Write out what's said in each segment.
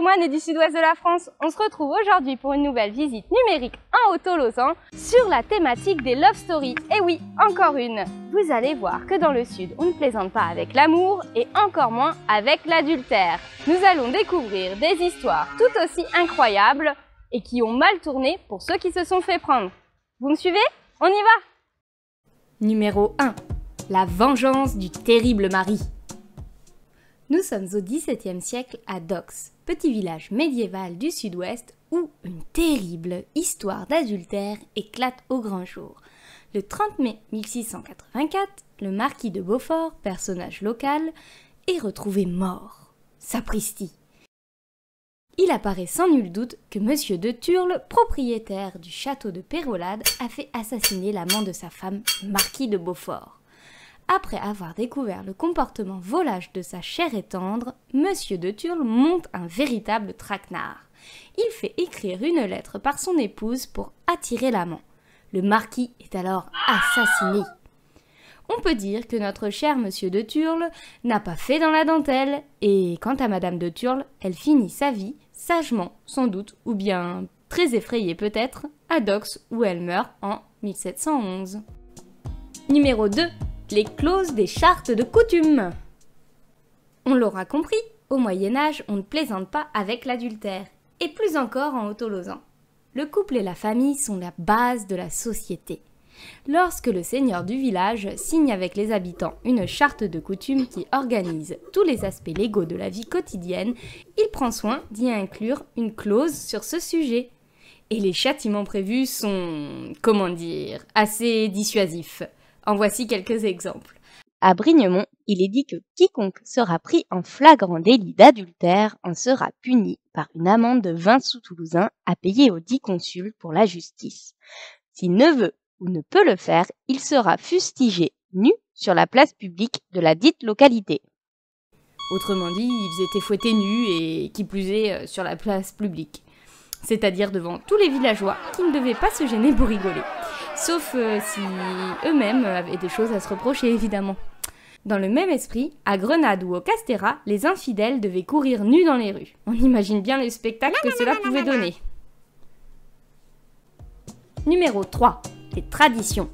patrimoine et du sud-ouest de la France. On se retrouve aujourd'hui pour une nouvelle visite numérique en Haut-Tolosan sur la thématique des love stories. Et oui, encore une. Vous allez voir que dans le sud, on ne plaisante pas avec l'amour et encore moins avec l'adultère. Nous allons découvrir des histoires tout aussi incroyables et qui ont mal tourné pour ceux qui se sont fait prendre. Vous me suivez? On y va! Numéro 1. La vengeance du terrible mari. Nous sommes au XVIIe siècle à Dox, petit village médiéval du sud-ouest où une terrible histoire d'adultère éclate au grand jour. Le 30 mai 1684, le marquis de Beaufort, personnage local, est retrouvé mort. Sapristi. Il apparaît sans nul doute que Monsieur de Turle, propriétaire du château de Pérolade, a fait assassiner l'amant de sa femme, marquis de Beaufort. Après avoir découvert le comportement volage de sa chère et tendre, Monsieur de Turle monte un véritable traquenard. Il fait écrire une lettre par son épouse pour attirer l'amant. Le marquis est alors assassiné. On peut dire que notre cher Monsieur de Turle n'a pas fait dans la dentelle, et quant à Madame de Turle, elle finit sa vie, sagement sans doute, ou bien très effrayée peut-être, à Dox où elle meurt en 1711. Numéro 2. Les clauses des chartes de coutume. On l'aura compris, au Moyen-Âge, on ne plaisante pas avec l'adultère, et plus encore en Haut-Tolosan. Le couple et la famille sont la base de la société. Lorsque le seigneur du village signe avec les habitants une charte de coutume qui organise tous les aspects légaux de la vie quotidienne, il prend soin d'y inclure une clause sur ce sujet. Et les châtiments prévus sont, assez dissuasifs. En voici quelques exemples. À Brignemont, il est dit que quiconque sera pris en flagrant délit d'adultère en sera puni par une amende de 20 sous toulousains à payer au dit consul pour la justice. S'il ne veut ou ne peut le faire, il sera fustigé nu sur la place publique de la dite localité. Autrement dit, ils étaient fouettés nus et qui plus est sur la place publique. C'est-à-dire devant tous les villageois qui ne devaient pas se gêner pour rigoler. Sauf si eux-mêmes avaient des choses à se reprocher, évidemment. Dans le même esprit, à Grenade ou au Castéra, les infidèles devaient courir nus dans les rues. On imagine bien le spectacle que cela pouvait donner. Numéro 3. Les traditions.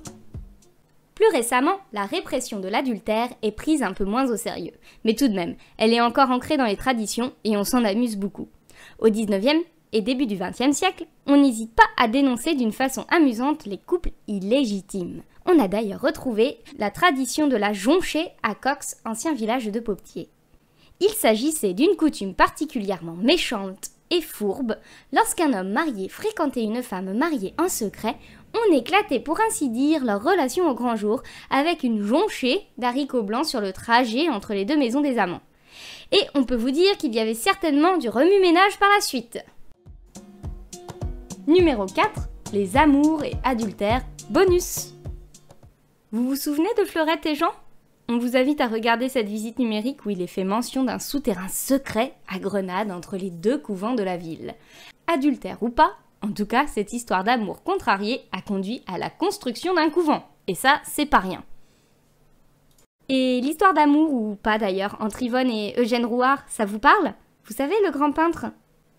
Plus récemment, la répression de l'adultère est prise un peu moins au sérieux. Mais tout de même, elle est encore ancrée dans les traditions et on s'en amuse beaucoup. Au 19e et début du XXe siècle, on n'hésite pas à dénoncer d'une façon amusante les couples illégitimes. On a d'ailleurs retrouvé la tradition de la jonchée à Cox, ancien village de Popetier. Il s'agissait d'une coutume particulièrement méchante et fourbe. Lorsqu'un homme marié fréquentait une femme mariée en secret, on éclatait pour ainsi dire leur relation au grand jour avec une jonchée d'haricots blancs sur le trajet entre les deux maisons des amants. Et on peut vous dire qu'il y avait certainement du remue-ménage par la suite. Numéro 4. Les amours et adultères bonus. Vous vous souvenez de Fleurette et Jean? On vous invite à regarder cette visite numérique où il est fait mention d'un souterrain secret à Grenade entre les deux couvents de la ville. Adultère ou pas, en tout cas, cette histoire d'amour contrarié a conduit à la construction d'un couvent. Et ça, c'est pas rien. Et l'histoire d'amour, ou pas d'ailleurs, entre Yvonne et Eugène Rouard, ça vous parle? Vous savez, le grand peintre?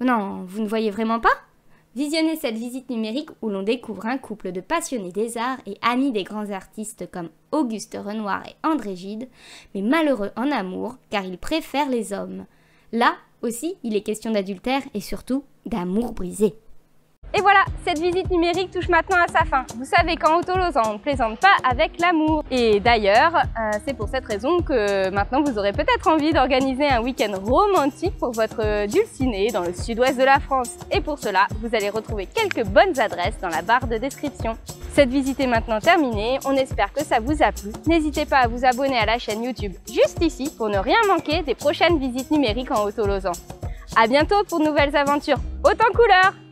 Non, vous ne voyez vraiment pas? Visionnez cette visite numérique où l'on découvre un couple de passionnés des arts et amis des grands artistes comme Auguste Renoir et André Gide, mais malheureux en amour car ils préfèrent les hommes. Là aussi, il est question d'adultère et surtout d'amour brisé. Et voilà, cette visite numérique touche maintenant à sa fin. Vous savez qu'en Haut-Tolosan, on ne plaisante pas avec l'amour. Et d'ailleurs, c'est pour cette raison que maintenant vous aurez peut-être envie d'organiser un week-end romantique pour votre dulcinée dans le sud-ouest de la France. Et pour cela, vous allez retrouver quelques bonnes adresses dans la barre de description. Cette visite est maintenant terminée, on espère que ça vous a plu. N'hésitez pas à vous abonner à la chaîne YouTube juste ici pour ne rien manquer des prochaines visites numériques en Haut-Tolosan. À bientôt pour de nouvelles aventures hautes en couleurs!